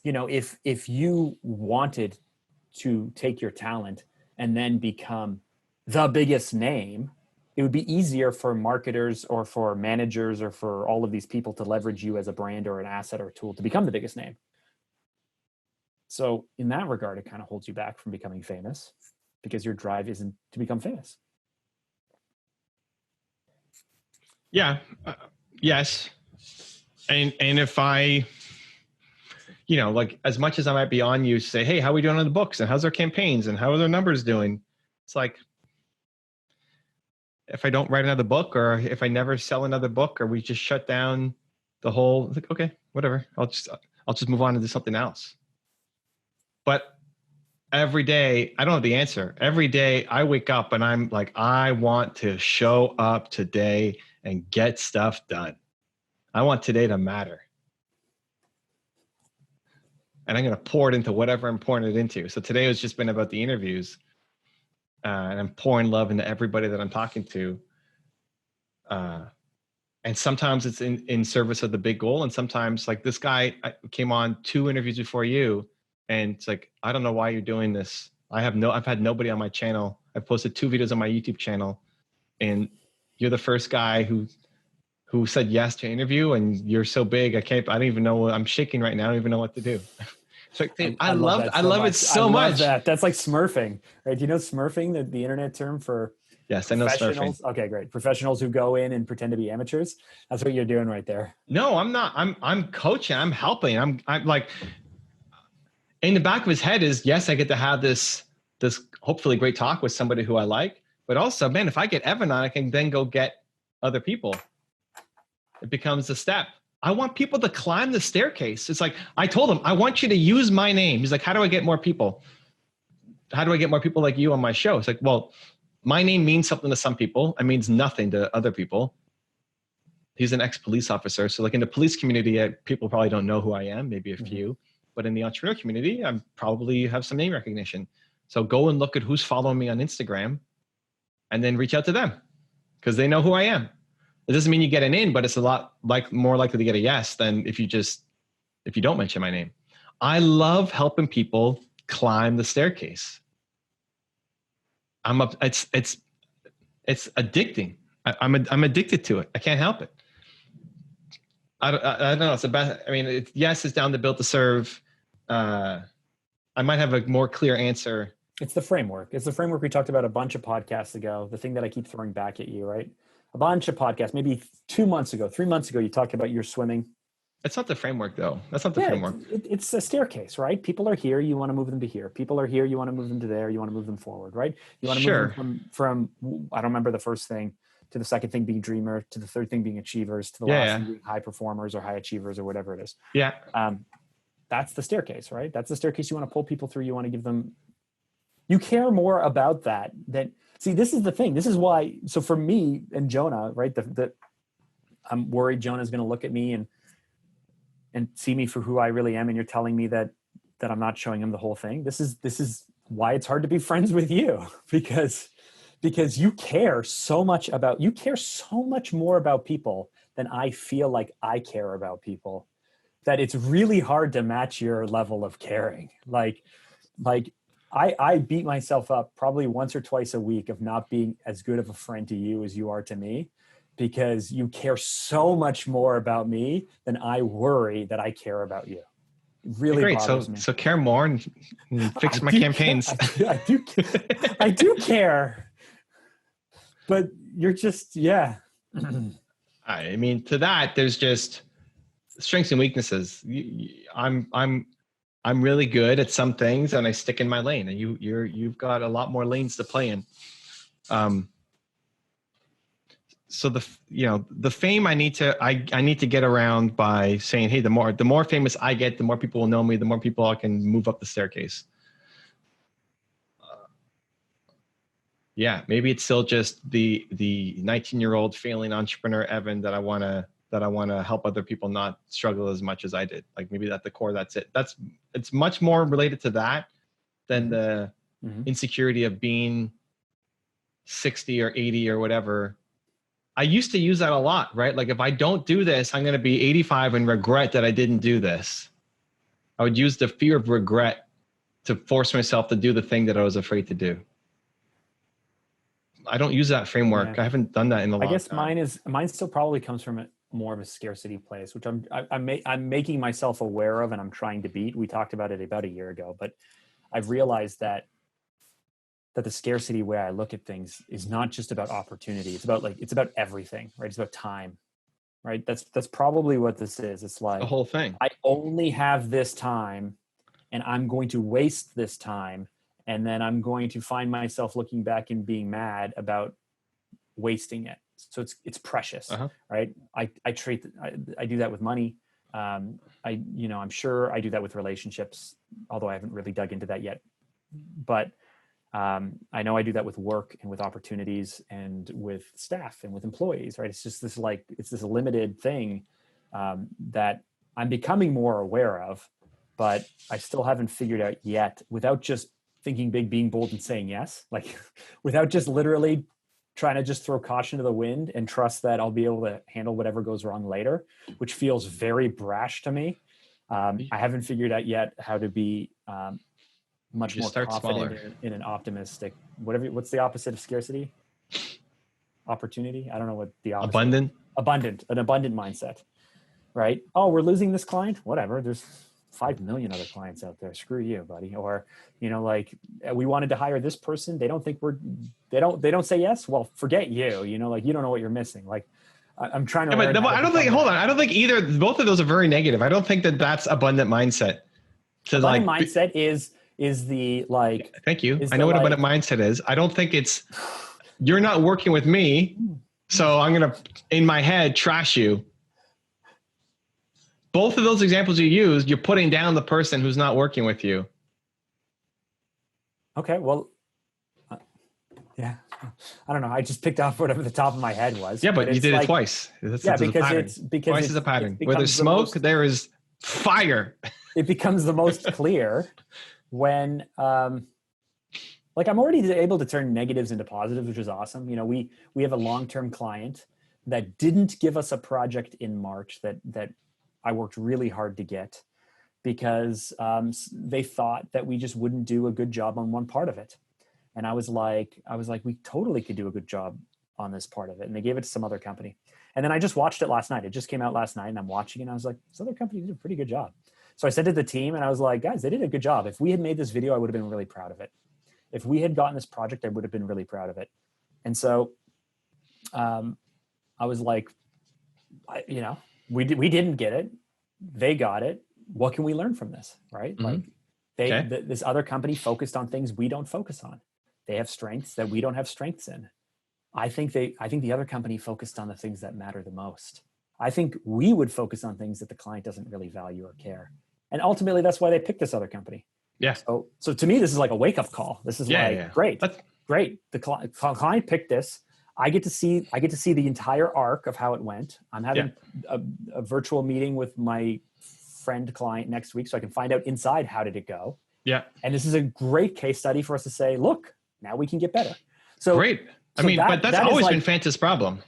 if you wanted to take your talent and then become the biggest name, it would be easier for marketers or for managers or for all of these people to leverage you as a brand or an asset or a tool to become the biggest name. So in that regard, it kind of holds you back from becoming famous because your drive isn't to become famous. Yeah. Yes. And if I, like as much as I might be on you, say, hey, how are we doing on the books and how's our campaigns and how are their numbers doing? It's like, if I don't write another book or if I never sell another book or we just shut down the whole, like, okay, whatever, I'll just move on and do something else. But every day, I don't have the answer. Every day I wake up and I'm like, I want to show up today and get stuff done. I want today to matter. And I'm going to pour it into whatever I'm pouring it into. So today has just been about the interviews. And I'm pouring love into everybody that I'm talking to. And sometimes it's in service of the big goal. And sometimes, like, this guy came on 2 interviews before you. And it's like, I don't know why you're doing this. I've had nobody on my channel. I posted 2 videos on my YouTube channel, and you're the first guy who said yes to interview, and you're so big. I don't even know. I'm shaking right now. I don't even know what to do. So I love it so much. That's like smurfing, right? Do you know smurfing, the internet term for Yes, I know professionals? Okay, great. Professionals who go in and pretend to be amateurs. That's what you're doing right there. No, I'm not. I'm coaching. I'm helping. I'm like, in the back of his head is, yes, I get to have this hopefully great talk with somebody who I like, but also, man, if I get Evan on, I can then go get other people. It becomes a step. I want people to climb the staircase. It's like, I told him, I want you to use my name. He's like, how do I get more people? How do I get more people like you on my show? It's like, well, my name means something to some people. It means nothing to other people. He's an ex-police officer. So like in the police community, people probably don't know who I am, maybe a few. But in the entrepreneur community, I'm probably have some name recognition. So go and look at who's following me on Instagram and then reach out to them because they know who I am. It doesn't mean you get an in, but it's a lot more likely to get a yes than if you don't mention my name. I love helping people climb the staircase. It's addicting. I'm addicted to it. I can't help it. I don't know. It's the best. I mean, yes, it's down to built to serve. I might have a more clear answer. It's the framework. It's the framework we talked about a bunch of podcasts ago. The thing that I keep throwing back at you, right? A bunch of podcasts, maybe 2 months ago, 3 months ago, you talked about your swimming. It's not the framework, though. That's not the framework. It's a staircase, right? People are here. You want to move them to here. People are here. You want to move them to there. You want to move them forward, right? You want to move them from I don't remember the first thing, to the second thing being dreamer, to the third thing being achievers, to the last thing being high performers or high achievers or whatever it is. Yeah. That's the staircase, right? That's the staircase you want to pull people through. You want to give them, you care more about that than, see, this is the thing. This is why, so for me and Jonah, right, I'm worried Jonah's going to look at me and see me for who I really am. And you're telling me that I'm not showing him the whole thing. This is why it's hard to be friends with you, because you care so much more about people than I feel like I care about people, that it's really hard to match your level of caring. Like I beat myself up probably once or twice a week of not being as good of a friend to you as you are to me, because you care so much more about me than I worry that I care about you. It really bothers me. So care more and fix my campaigns. I do care, but you're just, yeah. I mean, to that, there's just strengths and weaknesses. I'm really good at some things, and I stick in my lane. And you've got a lot more lanes to play in. So the fame I need to get around by saying, hey, the more famous I get, the more people will know me, the more people I can move up the staircase. Yeah, maybe it's still just the 19-year-old failing entrepreneur Evan that I want to help other people not struggle as much as I did. Like maybe at the core, that's it. It's much more related to that than the insecurity of being 60 or 80 or whatever. I used to use that a lot, right? Like if I don't do this, I'm going to be 85 and regret that I didn't do this. I would use the fear of regret to force myself to do the thing that I was afraid to do. I don't use that framework. Yeah. I haven't done that in a long time. I guess mine still probably comes from more of a scarcity place, which I'm making myself aware of and I'm trying to beat. We talked about it about a year ago, but I've realized that the scarcity way I look at things is not just about opportunity. It's about everything, right? It's about time, right? That's probably what this is. It's like the whole thing. I only have this time and I'm going to waste this time. And then I'm going to find myself looking back and being mad about wasting it. So it's precious, right? I do that with money. I'm sure I do that with relationships, although I haven't really dug into that yet but I know I do that with work and with opportunities and with staff and with employees, right? It's just this it's this limited thing that I'm becoming more aware of, but I still haven't figured out yet, without just thinking big, being bold and saying yes, like without just literally trying to just throw caution to the wind and trust that I'll be able to handle whatever goes wrong later, which feels very brash to me. I haven't figured out yet how to be much more confident in an optimistic, what's the opposite of scarcity? Opportunity? I don't know what the opposite. An abundant mindset, right? Oh, we're losing this client? Whatever. There's 5 million other clients out there. Screw you, buddy. Or, like we wanted to hire this person. They don't think they don't say yes. Well, forget you, you don't know what you're missing. Like I'm trying to learn. I don't think, hold on. I don't think both of those are very negative. I don't think that's abundant mindset. So abundant mindset is the thank you. I know what abundant mindset is. I don't think it's, you're not working with me, so I'm going to, in my head, trash you. Both of those examples you used, you're putting down the person who's not working with you. Okay, well, yeah. I don't know. I just picked off whatever the top of my head was. Yeah, but you did it twice. Because twice is a pattern. Where there's smoke, there is fire. It becomes the most clear when, I'm already able to turn negatives into positives, which is awesome. We have a long-term client that didn't give us a project in March that I worked really hard to get, because they thought that we just wouldn't do a good job on one part of it. And I was like, we totally could do a good job on this part of it. And they gave it to some other company. And then I just watched it last night. It just came out last night and I'm watching it and I was like, this other company did a pretty good job. So I said to the team and I was like, guys, they did a good job. If we had made this video, I would have been really proud of it. If we had gotten this project, I would have been really proud of it. And so I was like, we didn't get it. They got it. What can we learn from this? Right? Mm-hmm. This other company focused on things we don't focus on. They have strengths that we don't have strengths in. I think the other company focused on the things that matter the most. I think we would focus on things that the client doesn't really value or care. And ultimately that's why they picked this other company. Yeah. So to me, this is like a wake up call. This is great. The client picked this. I get to see the entire arc of how it went. I'm having a virtual meeting with my friend client next week so I can find out inside how did it go. Yeah. And this is a great case study for us to say, look, now we can get better. So great. But that's always been Fanta's problem.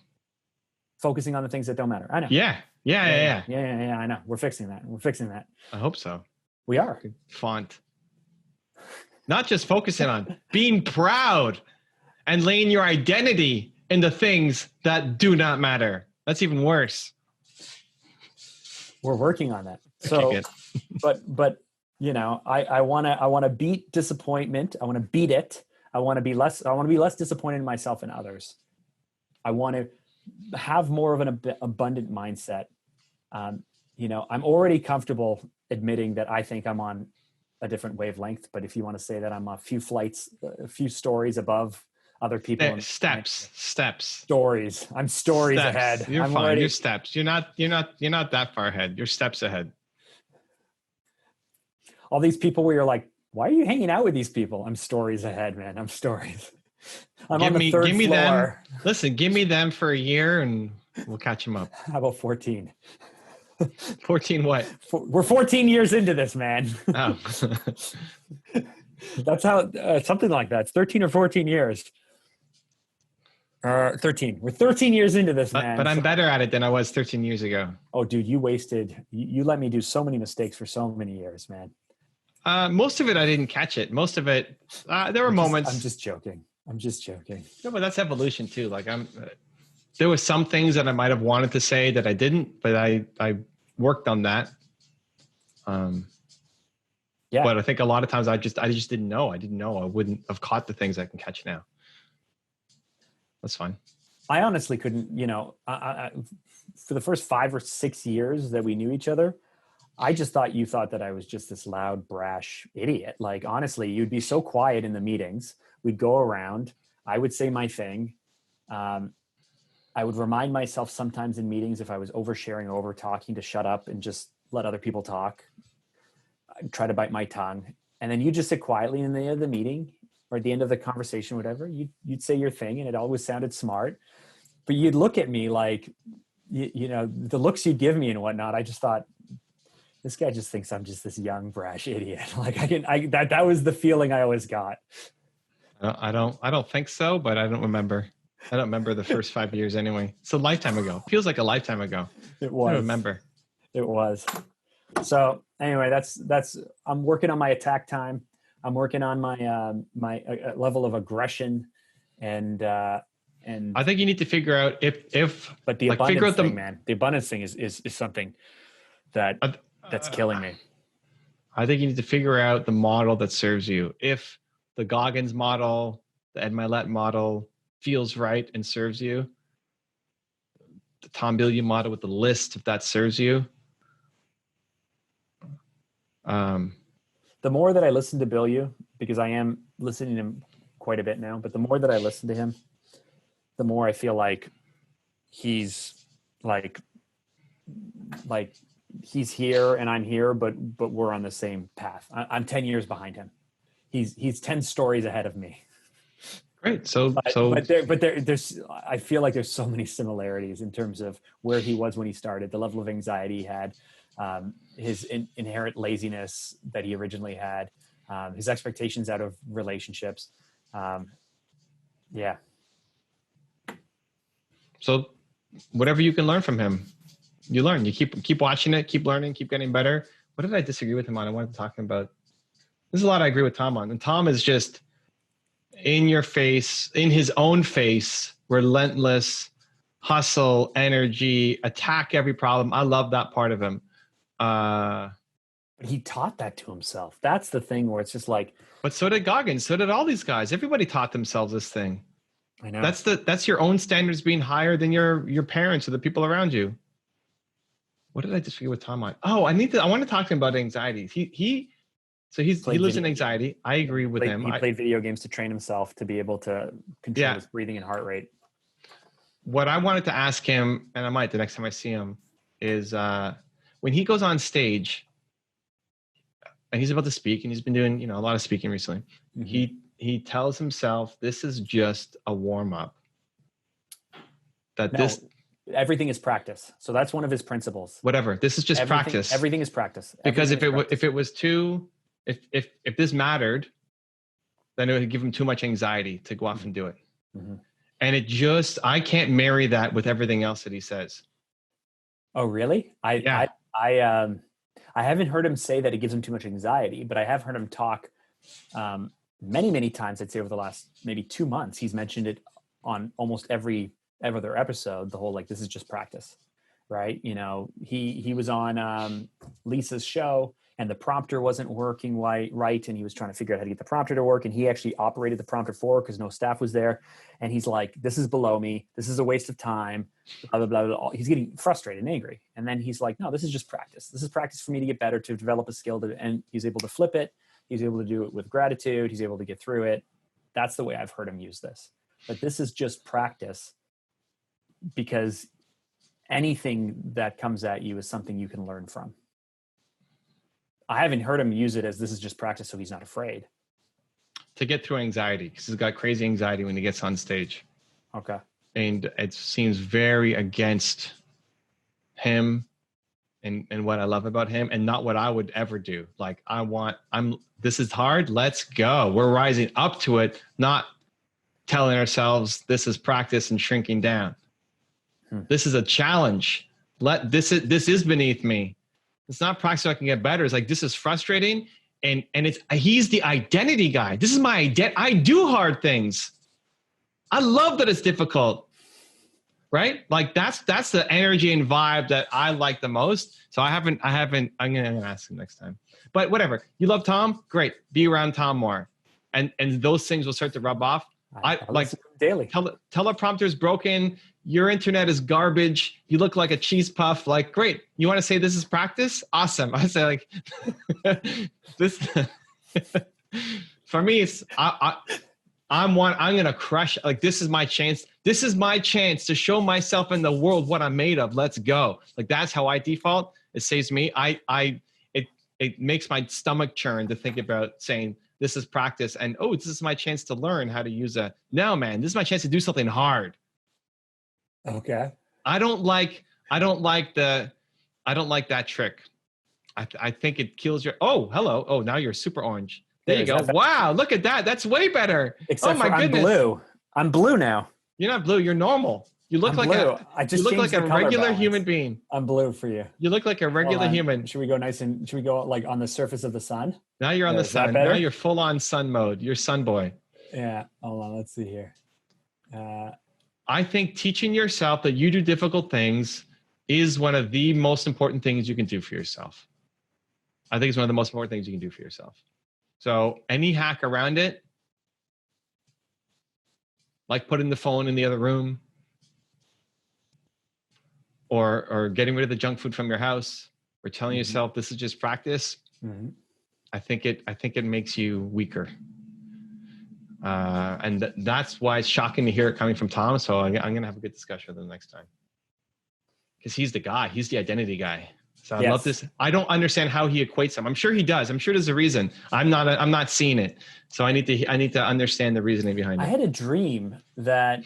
Focusing on the things that don't matter. I know. Yeah. I know. We're fixing that. I hope so. We are. Font. Not just focusing on being proud and laying your identity in the things that do not matter. That's even worse. We're working on that. So, but I want to beat disappointment. I want to beat it. I want to be less disappointed in myself and others. I want to have more of an abundant mindset. I'm already comfortable admitting that I think I'm on a different wavelength, but if you want to say that I'm a few stories above other people. Steps. Stories. I'm stories ahead. You're fine. You're steps. You're not that far ahead. You're steps ahead. All these people where you're like, why are you hanging out with these people? I'm stories ahead, man. I'm stories. I'm on the third floor. Them. Listen, give me them for a year and we'll catch them up. How about 14? 14 what? We're 14 years into this, man. Oh. That's how, something like that. It's 13 or 14 years. 13. We're 13 years into this, man. But I'm better at it than I was 13 years ago. Oh, dude, you let me do so many mistakes for so many years, man. Most of it, I didn't catch it. Most of it, there were moments. I'm just joking. No, but that's evolution too. Like there were some things that I might have wanted to say that I didn't, but I worked on that. Yeah. But I think a lot of times I just didn't know. I didn't know. I wouldn't have caught the things I can catch now. That's fine. I honestly couldn't, I, for the first 5 or 6 years that we knew each other, I just thought you thought that I was just this loud, brash idiot. Like, honestly, you'd be so quiet in the meetings. We'd go around. I would say my thing. I would remind myself sometimes in meetings if I was oversharing or over talking to shut up and just let other people talk. I'd try to bite my tongue. and then you just sit quietly in the end of the meeting or at the end of the conversation, whatever. You'd say your thing, and it always sounded smart. But you'd look at me like, you know, the looks you'd give me and whatnot. I just thought, this guy just thinks I'm just this young brash idiot. Like that was the feeling I always got. I don't think so, but I don't remember. I don't remember the first 5 years anyway. It's a lifetime ago. Feels like a lifetime ago. It was. I don't remember. It was. So anyway, that's. I'm working on my attack time. I'm working on my my level of aggression, and I think you need to figure out if. But the abundance thing, man, the abundance thing is something that's killing me. I think you need to figure out the model that serves you. If the Goggins model, the Ed Mylett model feels right and serves you, the Tom Bilyeu model with the list, if that serves you. The more that I listen to Bilyeu, because I am listening to him quite a bit now, but the more that I listen to him, the more I feel like he's like he's here and I'm here, but we're on the same path. I'm 10 years behind him. He's 10 stories ahead of me. Great. There's I feel like there's so many similarities in terms of where he was when he started, the level of anxiety he had, his inherent laziness that he originally had, his expectations out of relationships. Yeah. So whatever you can learn from him, you learn. You keep watching it, keep learning, keep getting better. What did I disagree with him on? I wanted to talk about. There's a lot I agree with Tom on. And Tom is just in your face, in his own face, relentless, hustle, energy, attack every problem. I love that part of him. But he taught that to himself. That's the thing where it's just like. But so did Goggins. So did all these guys. Everybody taught themselves this thing. I know. That's your own standards being higher than your parents or the people around you. What did I disagree with Tom on? Oh, I want to talk to him about anxiety. He lives in anxiety. I agree with him. He played video games to train himself to be able to control his breathing and heart rate. What I wanted to ask him, and I might the next time I see him, is when he goes on stage and he's about to speak, and he's been doing a lot of speaking recently. Mm-hmm. He tells himself this is just a warm up. Everything is practice. So that's one of his principles. Whatever. This is just practice. Everything is practice. Because if this mattered, then it would give him too much anxiety to go off and do it. Mm-hmm. And I can't marry that with everything else that he says. Oh, really? I haven't heard him say that it gives him too much anxiety, but I have heard him talk many, many times. I'd say over the last maybe 2 months, he's mentioned it on almost every other episode, the whole, like, this is just practice, right? He was on Lisa's show and the prompter wasn't working right. And he was trying to figure out how to get the prompter to work. And he actually operated the prompter for her because no staff was there. And he's like, this is below me. This is a waste of time. Blah, blah, blah, blah. He's getting frustrated and angry. And then he's like, no, this is just practice. This is practice for me to get better, to develop a skill. And he's able to flip it. He's able to do it with gratitude. He's able to get through it. That's the way I've heard him use this. But this is just practice, because anything that comes at you is something you can learn from. I haven't heard him use it as this is just practice so he's not afraid. To get through anxiety, because he's got crazy anxiety when he gets on stage. Okay. And it seems very against him and what I love about him, and not what I would ever do. Like, this is hard, let's go. We're rising up to it, not telling ourselves this is practice and shrinking down. This is a challenge. This is beneath me. It's not practice so I can get better. It's like, this is frustrating. And he's the identity guy. This is my identity. I do hard things. I love that it's difficult. Right? Like that's the energy and vibe that I like the most. So I'm gonna ask him next time. But whatever. You love Tom? Great. Be around Tom more. And those things will start to rub off. I like daily. Teleprompter's broken. Your internet is garbage. You look like a cheese puff. Like, great. You want to say this is practice? Awesome. I say, like, this. For me, it's I'm gonna crush. Like, this is my chance. This is my chance to show myself in the world what I'm made of. Let's go. Like, that's how I default. It saves me. it makes my stomach churn to think about saying, this is practice. And, oh, this is my chance to learn how to use no, man, this is my chance to do something hard. Okay. I don't like that trick. I think it kills your, oh, hello. Oh, now you're super orange. There you go. Wow. Look at that. That's way better. Except oh my goodness. I'm blue. I'm blue now. You're not blue. You're normal. You look like a regular human being. I'm blue for you. You look like a regular human. Should we go should we go like on the surface of the sun? Now you're on the sun. Now you're full on sun mode. You're sun boy. Yeah. Hold on. Let's see here. I think teaching yourself that you do difficult things is one of the most important things you can do for yourself. I think it's one of the most important things you can do for yourself. So any hack around it, like putting the phone in the other room, or getting rid of the junk food from your house, or telling yourself this is just practice, I think it makes you weaker. And that's why it's shocking to hear it coming from Tom. So I'm going to have a good discussion with him next time. Because he's the guy. He's the identity guy. So I love this. I don't understand how he equates them. I'm sure he does. I'm sure there's a reason. I'm not seeing it. So I need to understand the reasoning behind it. I had a dream that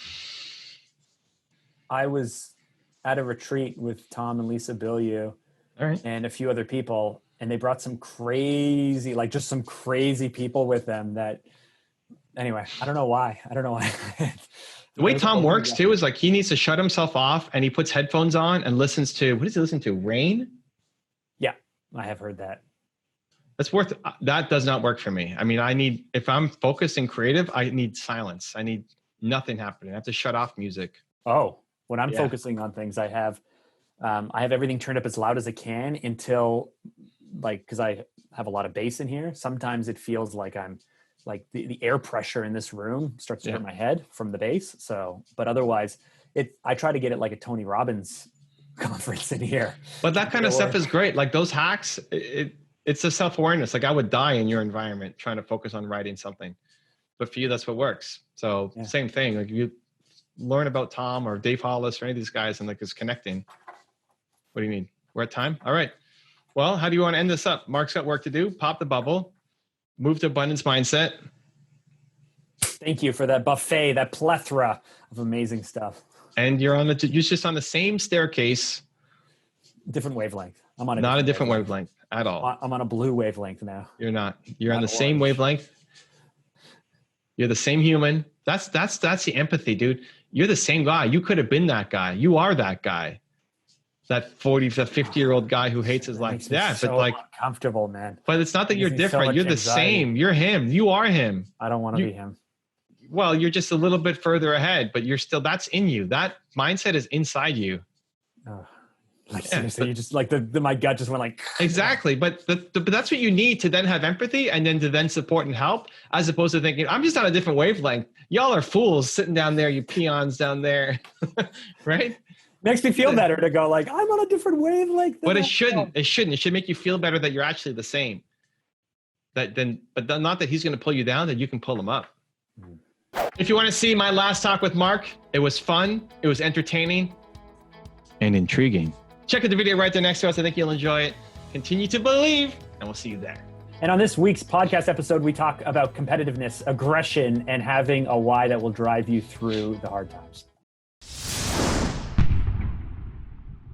I was at a retreat with Tom and Lisa Bilyeu and a few other people, and they brought some crazy people with them that, anyway, I don't know why. The way Tom works too is like he needs to shut himself off and he puts headphones on and listens to, what does he listen to? Rain? Yeah, I have heard that. That does not work for me. I mean, if I'm focused and creative, I need silence. I need nothing happening. I have to shut off music. Oh, when I'm focusing on things, I have everything turned up as loud as I can until, like, because I have a lot of bass in here. Sometimes it feels like I'm like the air pressure in this room starts to hit my head from the bass. So, but otherwise I try to get it like a Tony Robbins conference in here. But that kind of stuff is great. Like those hacks, it's a self-awareness. Like I would die in your environment trying to focus on writing something, but for you, that's what works. So same thing. Like you learn about Tom or Dave Hollis or any of these guys and like it's connecting. What do you need? We're at time. All right. Well, how do you want to end this up? Mark's got work to do. Pop the bubble. Move to abundance mindset. Thank you for that buffet, that plethora of amazing stuff. And you're just on the same staircase. Different wavelength. I'm on not a different wavelength at all. I'm on a blue wavelength now. You're not. You're on the same wavelength. You're the same human. That's the empathy, dude. You're the same guy. You could have been that guy. You are that guy. That 50-year-old guy who hates his life. Yeah, so but like uncomfortable, man. But it's not that you're different. So you're the same. You're him. You are him. I don't want to be him. Well, you're just a little bit further ahead, but you're still, that's in you. That mindset is inside you. Seriously, you just like my gut just went like. Exactly. But that's what you need to then have empathy and then to then support and help, as opposed to thinking, I'm just on a different wavelength. Y'all are fools sitting down there, you peons down there. Right? Makes me feel better to go like, I'm on a different wavelength. But it shouldn't. It shouldn't. It should make you feel better that you're actually the same. But not that he's going to pull you down, that you can pull him up. If you want to see my last talk with Mark, it was fun. It was entertaining and intriguing. Check out the video right there next to us. I think you'll enjoy it. Continue to believe, and we'll see you there. And on this week's podcast episode, we talk about competitiveness, aggression, and having a why that will drive you through the hard times.